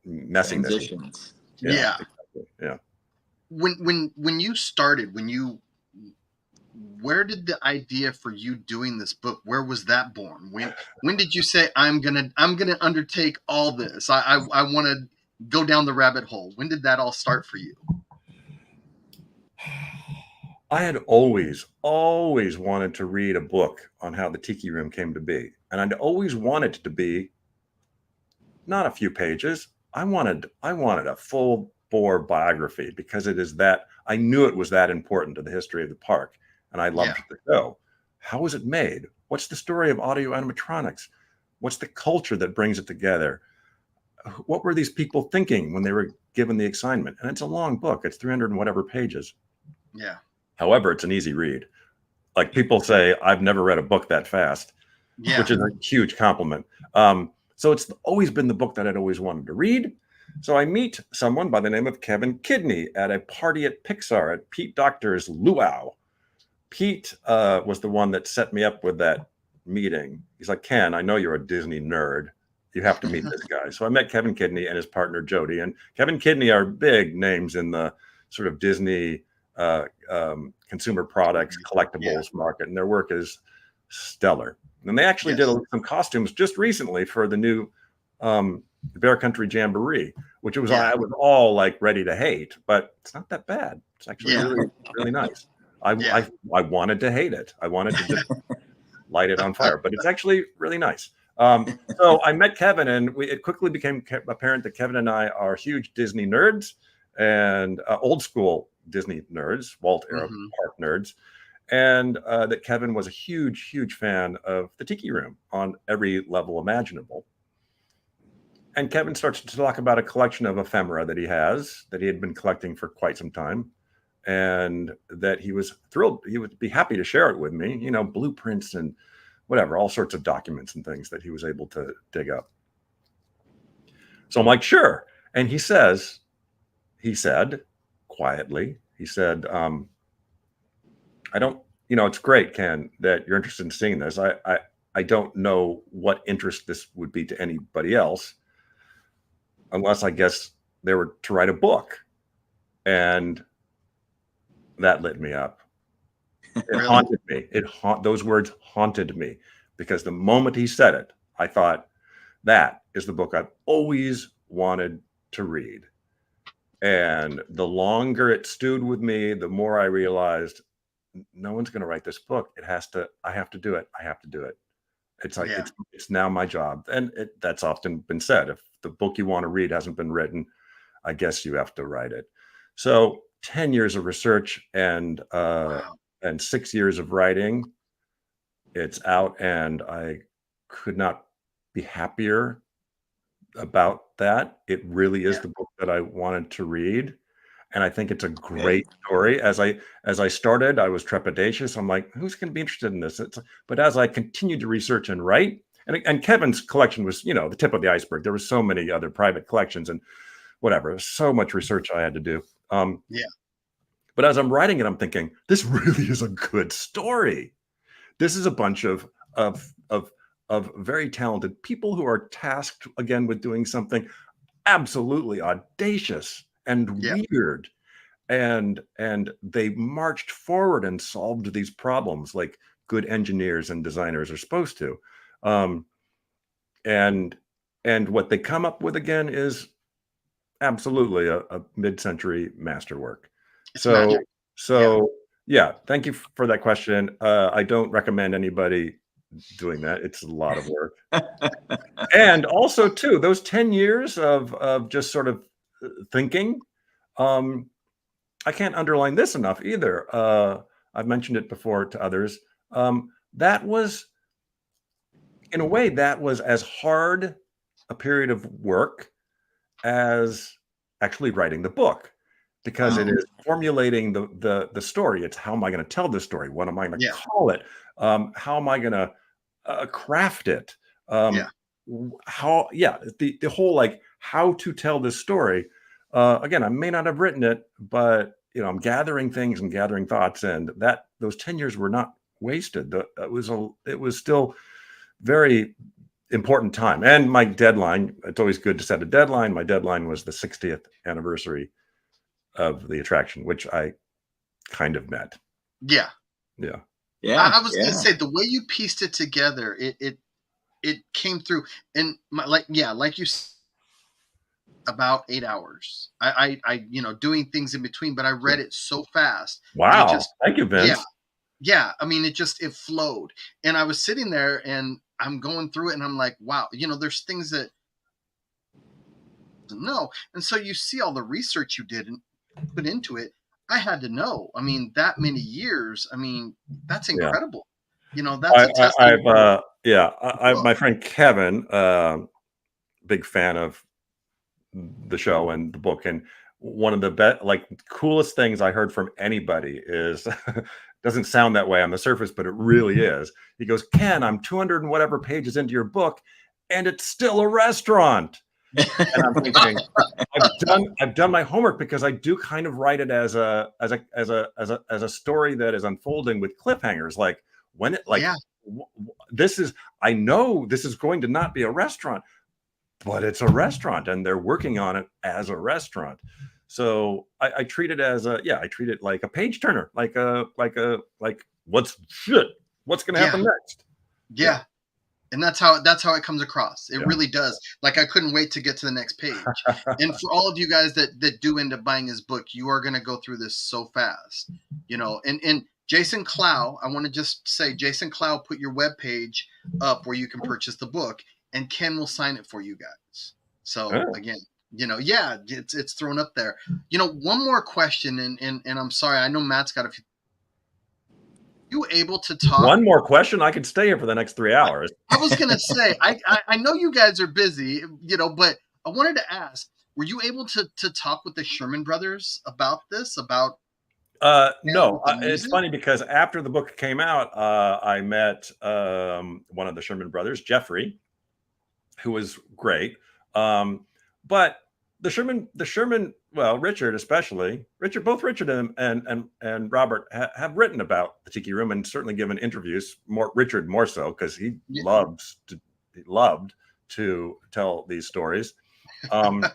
Transitions. Yeah. Exactly. Yeah. When you started, where did the idea for you doing this book, where was that born? When did you say, I'm gonna undertake all this? I want to go down the rabbit hole. When did that all start for you? I had always wanted to read a book on how the Tiki Room came to be. And I'd always wanted it to be not a few pages. I wanted a full bore biography, because I knew it was that important to the history of the park. And I loved the show. How was it made? What's the story of audio animatronics? What's the culture that brings it together? What were these people thinking when they were given the assignment? And it's a long book. It's 300 and whatever pages. Yeah. However, it's an easy read. Like, people say, I've never read a book that fast, which is a huge compliment. So it's always been the book that I'd always wanted to read. So I meet someone by the name of Kevin Kidney at a party at Pixar at Pete Docter's Luau. Pete was the one that set me up with that meeting. He's like, Ken, I know you're a Disney nerd. You have to meet this guy. So I met Kevin Kidney and his partner, Jody. And Kevin Kidney are big names in the sort of Disney consumer products, collectibles market. And their work is stellar. And they actually did some costumes just recently for the new Bear Country Jamboree, which was I was all like ready to hate, but it's not that bad. It's actually really, really nice. I wanted to hate it. I wanted to just light it on fire, but it's actually really nice. So I met Kevin, and it quickly became apparent that Kevin and I are huge Disney nerds, and old school Disney nerds, Walt era park nerds, and that Kevin was a huge, huge fan of the Tiki Room on every level imaginable. And Kevin starts to talk about a collection of ephemera that he had been collecting for quite some time, and that he was thrilled. He would be happy to share it with me, you know, blueprints and whatever, all sorts of documents and things that he was able to dig up. So I'm like, sure. And he said quietly, I don't, you know, it's great, Ken, that you're interested in seeing this. I don't know what interest this would be to anybody else, unless I guess they were to write a book. And that lit me up. It haunted me. Those words haunted me, because the moment he said it, I thought, that is the book I've always wanted to read. And the longer it stewed with me, the more I realized, no one's going to write this book. I have to do it. I have to do it. It's like, it's now my job. And that's often been said. If the book you want to read hasn't been written, I guess you have to write it. So 10 years of research and 6 years of writing, it's out, and I could not be happier about that. It really is the book that I wanted to read. And I think it's a great story. As I started, I was trepidatious. I'm like, who's going to be interested in this? But as I continued to research and write, and Kevin's collection was, you know, the tip of the iceberg. There were so many other private collections and whatever. So much research I had to do. But as I'm writing it, I'm thinking, this really is a good story. This is a bunch of very talented people who are tasked again with doing something absolutely audacious and weird, and they marched forward and solved these problems like good engineers and designers are supposed to. And what they come up with again is absolutely a mid-century masterwork. So yeah, thank you for that question. I don't recommend anybody doing that. It's a lot of work. And also too, those 10 years of just sort of thinking, I can't underline this enough either. I've mentioned it before to others. That was, in a way, that was as hard a period of work as actually writing the book, because it is formulating the story. It's how am I going to tell this story? What am I going to call it? How am I going to craft it? The whole like how to tell this story. Again, I may not have written it, but I'm gathering things and gathering thoughts, and that those 10 years were not wasted. It was still very important time. And my deadline, it's always good to set a deadline. My deadline was the 60th anniversary of the attraction, which I kind of met. Yeah. I was going to say, the way you pieced it together, it came through. And like you said, about 8 hours. I doing things in between, but I read it so fast. Wow. Thank you, Vince. Yeah. I mean, it flowed. And I was sitting there and I'm going through it and I'm like, wow, there's things that no. And so you see all the research you did and put into it. I had to know. I mean, that many years. I mean, that's incredible. That's a testament. My friend Kevin, big fan of the show and the book, and one of the coolest things I heard from anybody is doesn't sound that way on the surface, but it really is. He goes, Ken, I'm 200 and whatever pages into your book, and it's still a restaurant. And I'm thinking, I've done my homework, because I do kind of write it as a story that is unfolding with cliffhangers. Like I know this is going to not be a restaurant, but it's a restaurant, and they're working on it as a restaurant. So I treat it as I treat it like a page turner, like what's going to happen next? Yeah. And that's how it comes across. It really does. Like, I couldn't wait to get to the next page. And for all of you guys that do end up buying his book, you are going to go through this so fast, and Jason Clow, I want to just say, Jason Clow put your webpage up where you can purchase the book, and Ken will sign it for you guys. So again, it's thrown up there. One more question, and I'm sorry, I know Matt's got a few. You able to talk? One more question? I could stay here for the next 3 hours. I was going to say, I know you guys are busy, but I wanted to ask, were you able to talk with the Sherman Brothers about this? No, it's funny, because after the book came out, I met one of the Sherman Brothers, Jeffrey, who was great. But the Sherman, well, Richard especially, both Richard and Robert have written about the Tiki Room, and certainly given interviews. Richard more so, because he loved to tell these stories. And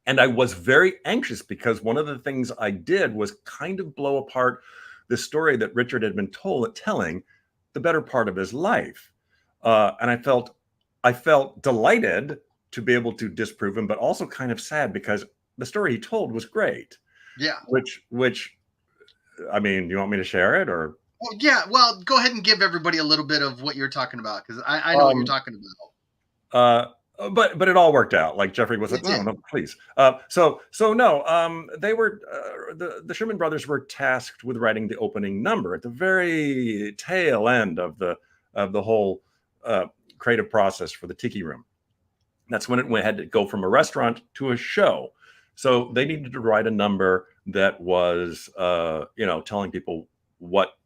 I was very anxious, because one of the things I did was kind of blow apart the story that Richard had been telling the better part of his life, and I felt delighted to be able to disprove him, but also kind of sad, because the story he told was great. Yeah. Which, I mean, you want me to share it, or? Well, yeah. Well, go ahead and give everybody a little bit of what you're talking about, because I know what you're talking about. But it all worked out. Like, Jeffrey was like, no, please. So no. They were the Sherman Brothers were tasked with writing the opening number at the very tail end of the whole creative process for the Tiki Room. That's when it had to go from a restaurant to a show. So they needed to write a number that was, telling people what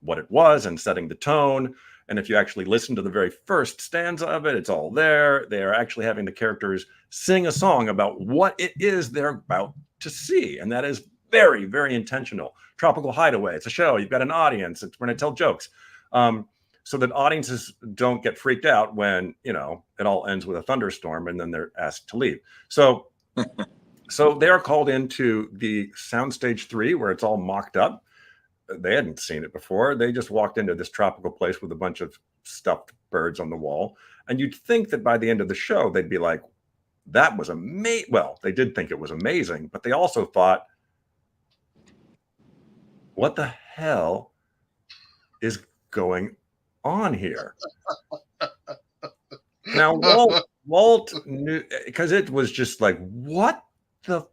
it was and setting the tone. And if you actually listen to the very first stanza of it, it's all there. They are actually having the characters sing a song about what it is they're about to see. And that is very, very intentional. Tropical Hideaway. It's a show. You've got an audience. It's going to tell jokes. So that audiences don't get freaked out when, it all ends with a thunderstorm and then they're asked to leave. So they're called into the soundstage 3 where it's all mocked up. They hadn't seen it before. They just walked into this tropical place with a bunch of stuffed birds on the wall. And you'd think that by the end of the show, they'd be like, that was amazing. Well, they did think it was amazing, but they also thought, what the hell is going on here? Now, Walt knew, because it was just like, what the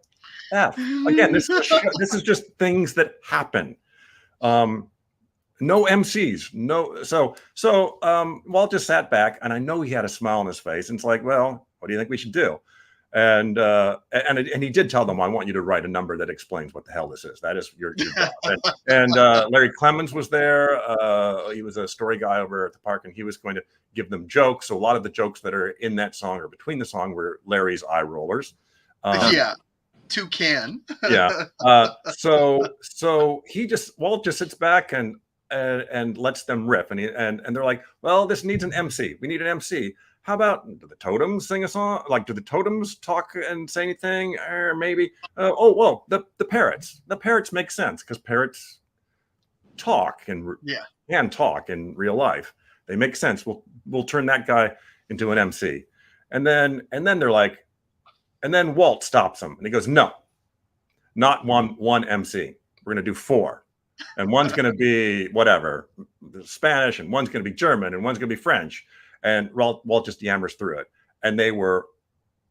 F? Again, this is just things that happen. No MCs, no. So Walt just sat back, and I know he had a smile on his face, and it's like, well, what do you think we should do? And he did tell them, I want you to write a number that explains what the hell this is. That is your job. And Larry Clemens was there. He was a story guy over at the park, and he was going to give them jokes. So a lot of the jokes that are in that song or between the song were Larry's eye rollers. Toucan. Yeah. So Walt just sits back and lets them riff, and they're like, well, this needs an MC. We need an MC. How about, do the totems sing a song? Like, do the totems talk and say anything? Or maybe, the parrots. The parrots make sense because parrots talk and can talk in real life. They make sense. We'll turn that guy into an MC. And then they're like, and then Walt stops him and he goes, no, not one MC. We're going to do 4. And one's going to be whatever, Spanish, and one's going to be German, and one's going to be French. And Walt just yammers through it. And they were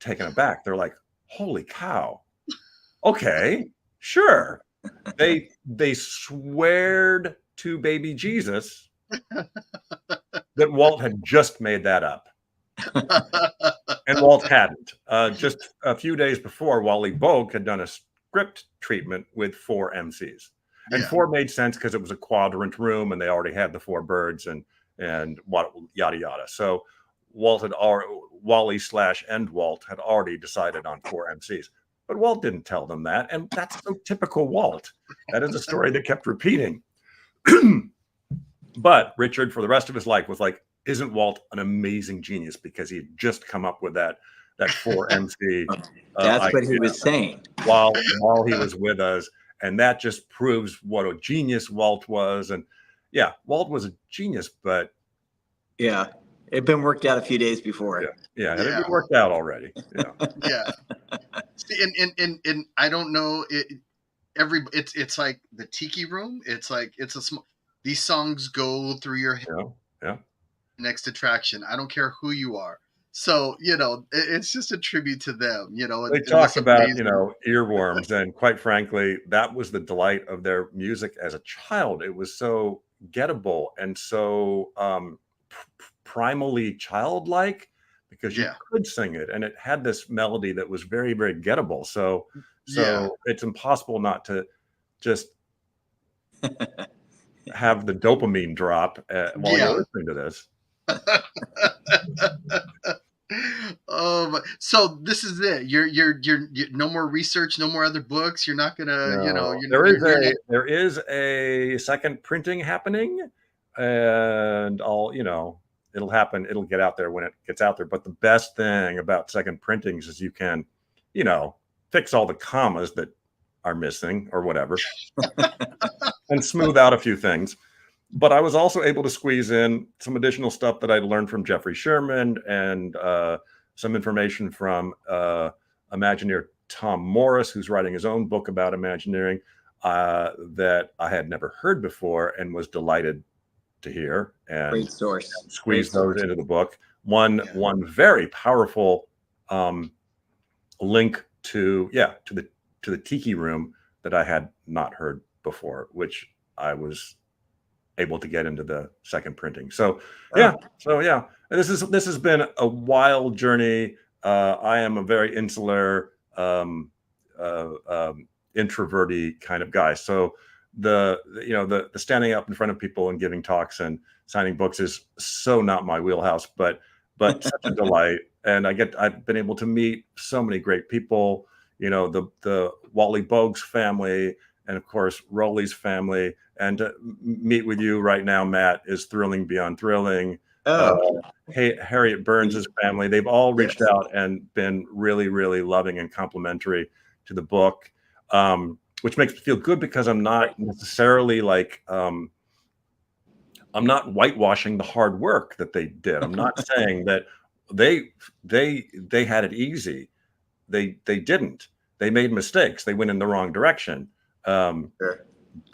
taken aback. They're like, holy cow. Okay, sure. They sweared to baby Jesus that Walt had just made that up. And Walt hadn't. Just a few days before, Wally Bogue had done a script treatment with 4 MCs. And 4 made sense because it was a quadrant room and they already had the 4 birds and what, yada yada. So Wally/and Walt had already decided on 4 MCs, but Walt didn't tell them that, and that's so typical Walt. That is a story that kept repeating. But Richard, for the rest of his life, was like, "Isn't Walt an amazing genius?" Because he had just come up with that 4 MC. That's what he was saying while he was with us, and that just proves what a genius Walt was. And yeah, Walt was a genius, but it'd been worked out a few days before. It had been worked out already. Yeah. See, and I don't know it's like the Tiki Room. It's like these songs go through your head. Yeah. Next attraction. I don't care who you are. So, it's just a tribute to them. They talk about, earworms, and quite frankly, that was the delight of their music as a child. It was so gettable and so primally childlike because you could sing it, and it had this melody that was very, very gettable. So it's impossible not to just have the dopamine drop while you're listening to this. So this is it. You're no more research, no more other books. You're not gonna, there is a second printing happening, and it'll happen. It'll get out there when it gets out there. But the best thing about second printings is you can, fix all the commas that are missing or whatever, and smooth out a few things. But I was also able to squeeze in some additional stuff that I'd learned from Jeffrey Sherman and some information from Imagineer Tom Morris, who's writing his own book about Imagineering that I had never heard before and was delighted to hear. And great source. Squeeze those into the book. One very powerful link to the Tiki Room that I had not heard before, which I was able to get into the second printing. So this has been a wild journey. I am a very insular, introverty kind of guy. So the standing up in front of people and giving talks and signing books is so not my wheelhouse, but such a delight. And I've been able to meet so many great people. The Wally Bogues family and of course Rowley's family, and to meet with you right now, Matt, is thrilling beyond thrilling. Harriet Burns's family, they've all reached out and been really, really loving and complimentary to the book, which makes me feel good because I'm not necessarily like I'm not whitewashing the hard work that they did. I'm not saying that they had it easy. They didn't. They made mistakes. They went in the wrong direction.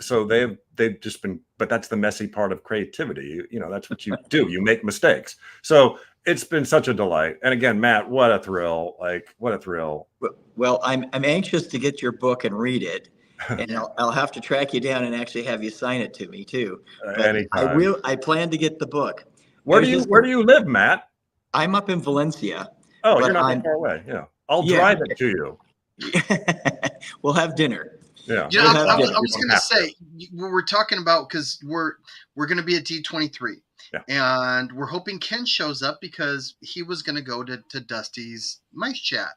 So they've just been, but that's the messy part of creativity. You know, that's what you do. You make mistakes. So it's been such a delight. And again, Matt, what a thrill! Like, what a thrill. Well, I'm anxious to get your book and read it. And I'll have to track you down and actually have you sign it to me too. Anytime. I plan to get the book. Where do you live, Matt? I'm up in Valencia. Oh, you're not that far away. Yeah. I'll drive it to you. We'll have dinner. Yeah. You know, I was going to say, we're talking about, because we're going to be at D23. Yeah. And we're hoping Ken shows up because he was going to go to Dusty's Mice Chat.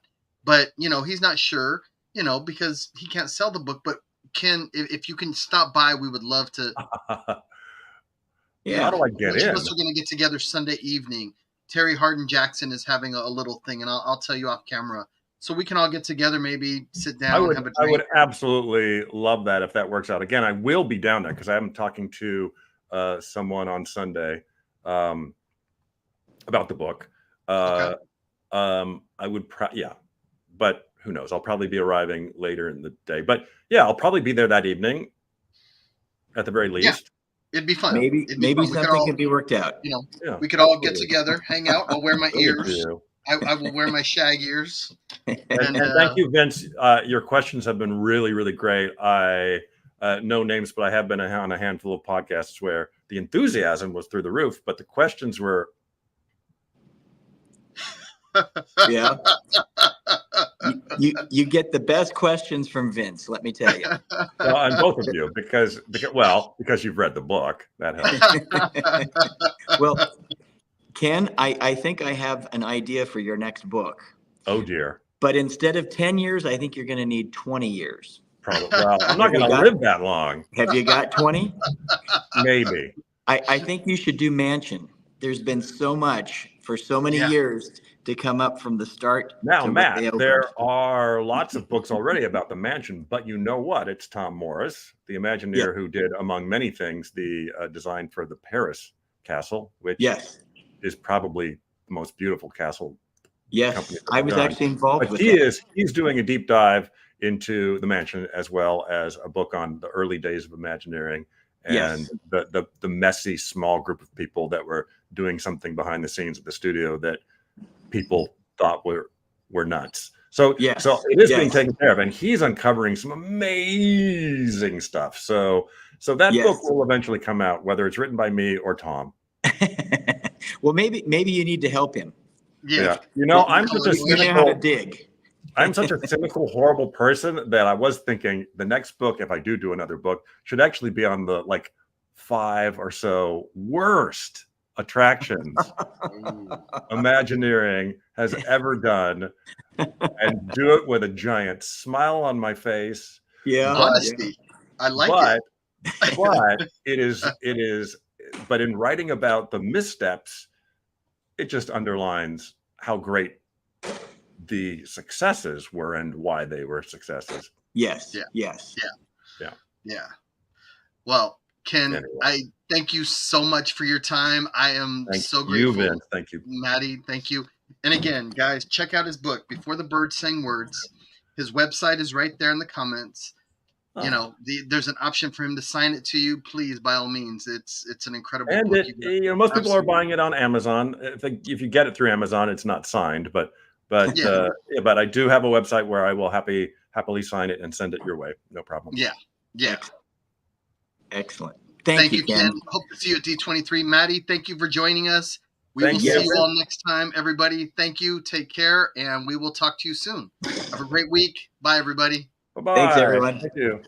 But, you know, he's not sure, you know, because he can't sell the book. But Ken, if you can stop by, we would love to. Yeah. How do I get in? Each of us are going to get together Sunday evening. Terry Hardin Jackson is having a little thing, and I'll tell you off camera. So we can all get together, maybe sit down and have a drink. I would absolutely love that if that works out. Again, I will be down there because I'm talking to someone on Sunday about the book. Okay. I would, but who knows? I'll probably be arriving later in the day. But yeah, I'll probably be there that evening at the very least. Yeah. It'd be fun. Maybe something can be worked out. You know, we could all get together, hang out. I'll wear my ears. I will wear my shag ears. And thank you, Vince. Your questions have been really, really great. No names, but I have been on a handful of podcasts where the enthusiasm was through the roof, but the questions were. Yeah. You get the best questions from Vince, let me tell you. Well, and both of you, because you've read the book. That helps. Well, Ken, I think I have an idea for your next book. Oh dear. But instead of 10 years, I think you're going to need 20 years. Probably. Well, I'm not going to live that long. Have you got 20? Maybe. I think you should do Mansion. There's been so much for so many years to come up from the start. Now, Matt, there are lots of books already about the Mansion, but you know what? It's Tom Morris, the Imagineer, who did, among many things, the design for the Paris castle, which is probably the most beautiful castle. Yes, I was actually involved with it. He's doing a deep dive into the Mansion, as well as a book on the early days of Imagineering and the messy small group of people that were doing something behind the scenes at the studio that people thought were nuts. So it is being taken care of, and he's uncovering some amazing stuff. So that book will eventually come out, whether it's written by me or Tom. Well, maybe you need to help him. Yeah. You know, I'm such a cynical, horrible person that I was thinking the next book, if I do another book, should actually be on the 5 or so worst attractions Imagineering has ever done, and do it with a giant smile on my face. Yeah. Honesty. I like it. But it is, but in writing about the missteps, it just underlines how great the successes were and why they were successes. Yes. Well, Ken, I thank you so much for your time. I am so grateful. Thank you, Vince. Thank you, Maddie. Thank you. And again, guys, check out his book, Before the Birds Sang Words. His website is right there in the comments. You know, there's an option for him to sign it to you. Please, by all means, it's an incredible book. Most people are buying it on Amazon. If you get it through Amazon, it's not signed, but I do have a website where I will happily sign it and send it your way. No problem. Yeah. Excellent. Thank you, Ken. Hope to see you at D23. Maddie, thank you for joining us. We will see you all next time. Everybody, thank you. Take care, and we will talk to you soon. Have a great week. Bye, everybody. Bye-bye. Thanks, everyone. Thank you.